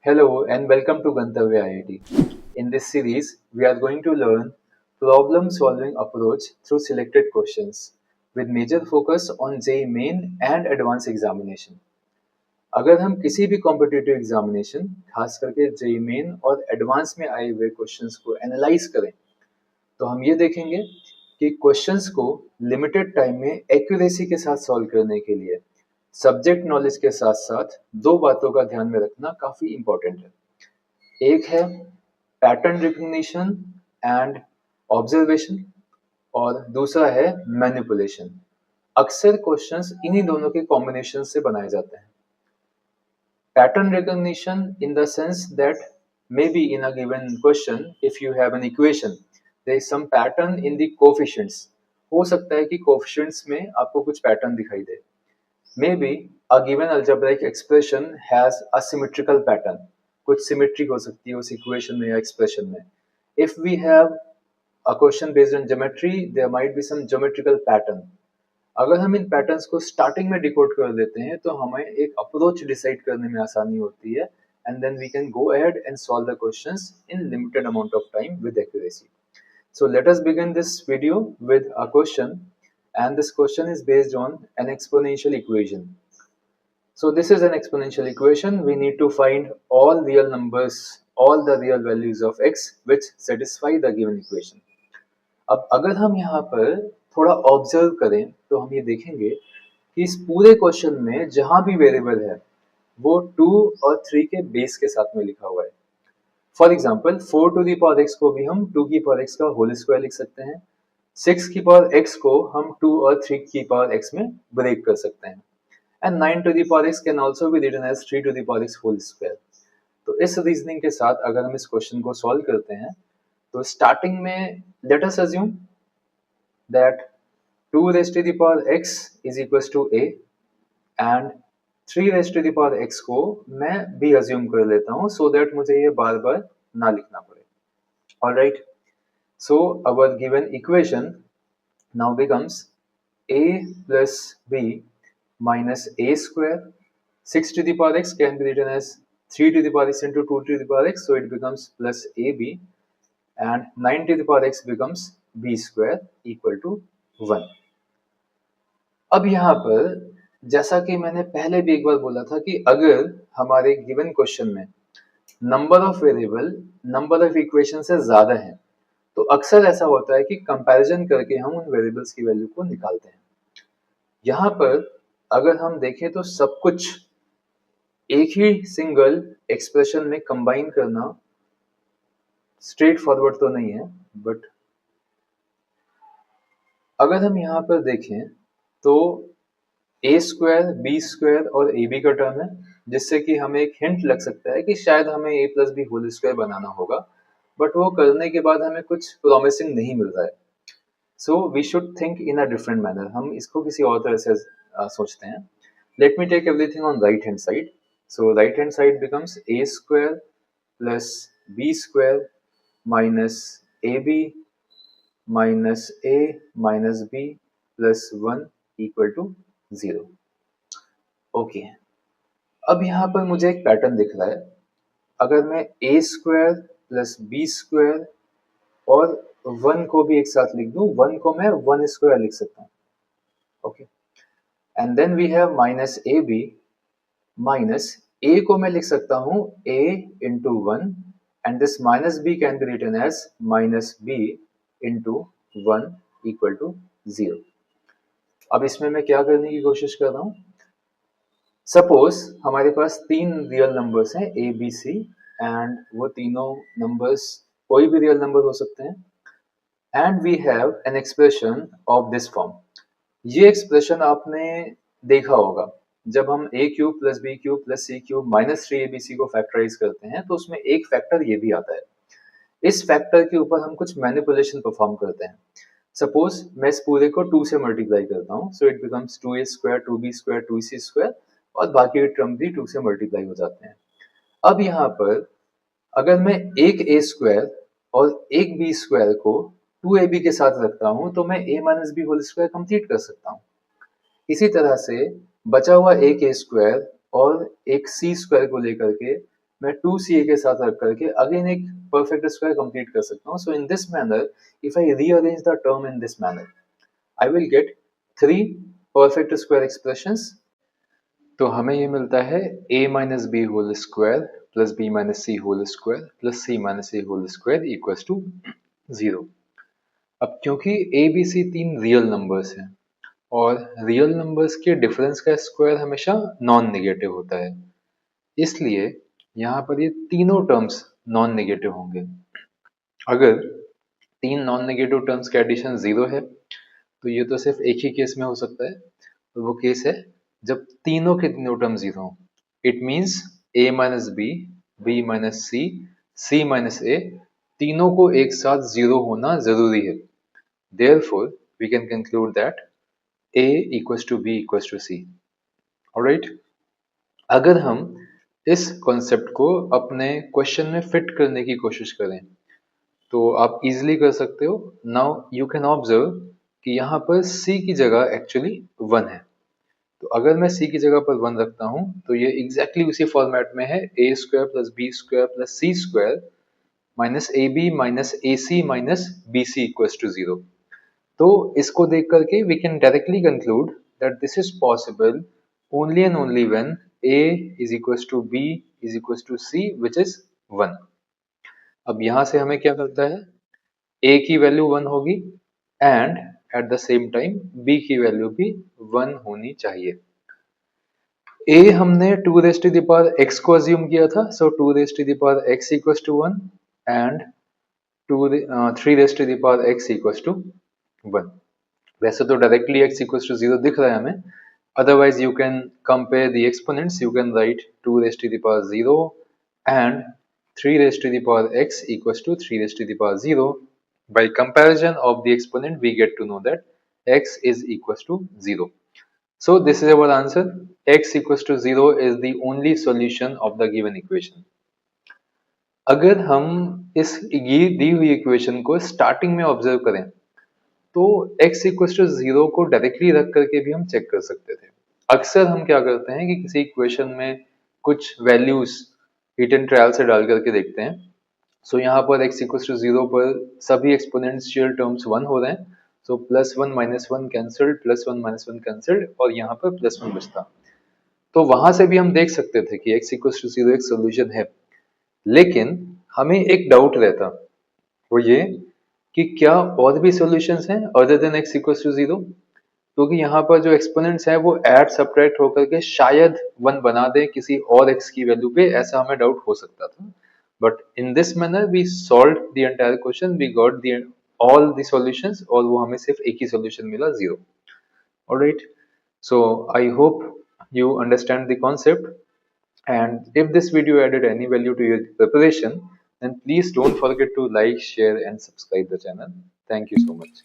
Hello and welcome to Gantavya IIT. In this series, we are going to learn problem solving approach through selected questions with major focus on JEE Main and Advanced Examination. अगर हम किसी भी competitive examination खास करके JEE main और advance में आए हुए क्वेश्चंस को एनालाइज करें तो हम ये देखेंगे कि क्वेश्चंस को लिमिटेड टाइम में एक्यूरेसी के साथ सॉल्व करने के लिए सब्जेक्ट नॉलेज के साथ साथ दो बातों का ध्यान में रखना काफी इंपॉर्टेंट है। एक है पैटर्न रिकग्निशन एंड ऑब्जर्वेशन और दूसरा है मैनिपुलेशन। अक्सर क्वेश्चंस इन्हीं दोनों के कॉम्बिनेशन से बनाए जाते हैं। Pattern recognition in the sense that maybe in a given question if you have an equation there is some pattern in the coefficients। हो सकता है कि coefficients में आपको कुछ pattern दिखाई दे। Maybe a given algebraic expression has a symmetrical pattern। कुछ symmetry हो सकती है उस equation में या expression में। If we have a question based on geometry there might be some geometrical pattern। अगर हम इन पैटर्न्स को स्टार्टिंग में डिकोड कर देते हैं तो हमें एक अप्रोच डिसाइड करने में आसानी होती है and then we can go ahead and solve the questions in limited amount of time with accuracy. So let us begin this video with a question, and this question is based on an exponential equation. So this is an exponential equation. We need to find all real numbers, all the real values of x which satisfy the given equation. अब अगर हम यहाँ पर थोड़ा observe करें तो हम ये देखेंगे कि इस पूरे क्वेश्चन में जहां भी वेरिएबल है वो 2 और 3 के बेस के साथ में लिखा हुआ है। For example 4 to the power x को भी हम 2 की पावर एक्स का होल स्क्वायर लिख सकते हैं। 6 की पावर एक्स को हम 2 और 3 की पावर एक्स में ब्रेक कर सकते हैं and 9 to the power x can also be written as 3 to the power x whole square. तो इस रीजनिंग के साथ अगर हम इस क्वेश्चन को सॉल्व करते हैं तो स्टार्टिंग में let us assume that 2 raised to the power x is equals to a and 3 raised to the power x को मैं b assume कर लेता हूँ so that मुझे ये बार बार ना लिखना पड़े। Alright, so our given equation now becomes a plus b minus a square। 6 to the power x can be written as 3 to the power x into 2 to the power x, so it becomes plus ab and 9 to the power x becomes b square equal to 1। अब यहाँ पर जैसा कि मैंने पहले भी एक बार बोला था कि अगर हमारे गिवन क्वेश्चन में number of variable number of equation से ज्यादा है तो अक्सर ऐसा होता है कि कंपैरिजन करके हम उन वेरिएबल्स की वैल्यू को निकालते हैं। यहाँ पर अगर हम देखें तो सब कुछ एक ही सिंगल एक्सप्रेशन में कंबाइन करना स्ट्रेट फॉरवर्ड तो नहीं है, बट अगर हम यहाँ पर देखें तो ए स्क्वायर बी स्क्वायर और ए बी का टर्म है जिससे कि हमें एक हिंट लग सकता है कि शायद हमें ए प्लस बी होल स्क्वायर बनाना होगा, बट वो करने के बाद हमें कुछ प्रॉमिसिंग नहीं मिल रहा है। So we should think in a different manner. हम इसको किसी और तरह से सोचते हैं। Let me take everything on right hand side. So right hand side becomes A square plus B square minus A B minus A minus B plus 1 equal to 0। Okay, अब यहाँ पर मुझे एक पैटर्न दिख रहा है। अगर मैं ए स्क्वायर प्लस बी स्क्वायर और 1 को भी एक साथ लिख दूं, 1 को मैं 1 स्क्वायर लिख सकता हूँ। Okay, and then we have minus A B minus A को मैं लिख सकता हूँ a into 1 and this minus B can be written as minus B into 1 equal to 0। अब इसमें मैं क्या करने की कोशिश कर रहा हूँ, सपोज हमारे पास 3 रियल नंबर्स हैं ए बी सी एंड वो तीनों नंबर्स कोई भी रियल नंबर हो सकते हैं and we have an expression of this form. ये एक्सप्रेशन आपने देखा होगा जब हम A cube plus B cube plus C cube minus 3 ABC को फैक्टराइज करते हैं तो उसमें एक फैक्टर ये भी आता है। इस फैक्टर के ऊपर हम कुछ मैनिपुलेशन परफॉर्म करते हैं। सपोज मैं इस पूरे को 2 से मल्टीप्लाई करता हूँ, so it becomes 2a square 2b square 2c square और बाकी के टर्म भी 2 से मल्टीप्लाई हो जाते हैं। अब यहाँ पर अगर मैं एक a स्क्वायर और एक b स्क्वायर को 2ab के साथ रखता हूँ तो मैं a minus B whole square complete कर सकता हूँ। इसी तरह से बचा हुआ एक a स्क्वायर और एक c स्क्वायर को लेकर के मैं 2ca के साथ रख करके अगेन एक परफेक्ट स्क्वायर कंप्लीट कर सकता हूँ. So in this manner if I rearrange the term in this manner I will get 3 perfect square expressions. तो हमें ये मिलता है a minus B whole square plus B minus C whole square plus C minus A whole square equals to 0. अब क्योंकि a b c तीन real numbers हैं और रियल नंबर्स के डिफरेंस का स्क्वायर हमेशा नॉन नेगेटिव होता है, इसलिए यहाँ पर ये तीनों टर्म्स नॉन नेगेटिव होंगे. अगर तीन नॉन नेगेटिव टर्म्स का एडिशन 0 है तो ये तो सिर्फ एक ही केस में हो सकता है, तो वो केस है जब तीनों के तीनों टर्म 0 हो. It means a minus B, B minus C, C minus A तीनों को एक साथ 0 होना जरूरी है. Therefore, we can conclude that a equals to b equals to c. Alright? अगर हम इस कॉन्सेप्ट को अपने क्वेश्चन में फिट करने की कोशिश करें तो आप इजीली कर सकते हो. नाउ यू कैन ऑब्जर्व कि यहाँ पर c की जगह एक्चुअली 1 है. तो अगर मैं c की जगह पर 1 रखता हूँ तो ये एग्जैक्टली उसी फॉर्मेट में है a square plus B square plus C square minus A B minus A C minus B C equals to 0. तो इसको देख करके we can directly conclude that this is possible only and only when a is equals to b is equals to c which is 1. अब यहाँ से हमें क्या करता है, a की वैल्यू 1 होगी and at the same time b की वैल्यू भी 1 होनी चाहिए. a हमने 2 raise to the power x को अज्यूम किया था, so 2 raise to the power x equals to 1 and 3 raise to the power x equals to 1. वैसे तो डायरेक्टली x इक्वल्स टू 0 दिख रहा है हमें, otherwise you can compare the exponents. You can write 2 raised to the power 0 and 3 raised to the power x equals to 3 raised to the power 0. By comparison of the exponent we get to know that x is equals to 0. So this is our answer. X equals to 0 is the only solution of the given equation. अगर हम इस दी हुई equation को starting में observe करें तो x equal to 0 को directly रख करके भी हम चेक कर सकते थे. अक्सर हम क्या करते हैं कि किसी इक्वेशन में कुछ वैल्यूज हिट एंड ट्रायल से डाल करके देखते हैं. सो यहाँ पर x इक्वल टू 0 पर सभी एक्सपोनेंशियल टर्म्स 1 हो रहे हैं, so plus 1 minus 1 cancelled, plus 1 minus 1 cancelled और यहाँ पर प्लस 1 बचता. तो वहां से भी हम देख सकते थे कि x इक्वल टू 0 एक सोल्यूशन है. लेकिन हमें एक डाउट रहता, वो ये कि क्या और भी सॉल्यूशंस हैं other than x equals to 0, क्योंकि यहाँ पर जो एक्सपोनेंट्स हैं वो ऐड सब्ट्रैक्ट होकर के शायद 1 बना दे किसी और x की वैल्यू पे, ऐसा हमें डाउट हो सकता था. But in this manner we solve the entire question, we got the all the solutions और वो हमें सिर्फ एक ही सॉल्यूशन मिला 0. Alright, so I hope you understand the concept, and if this video added any value to your preparation then please don't forget to like, share and subscribe the channel. Thank you so much.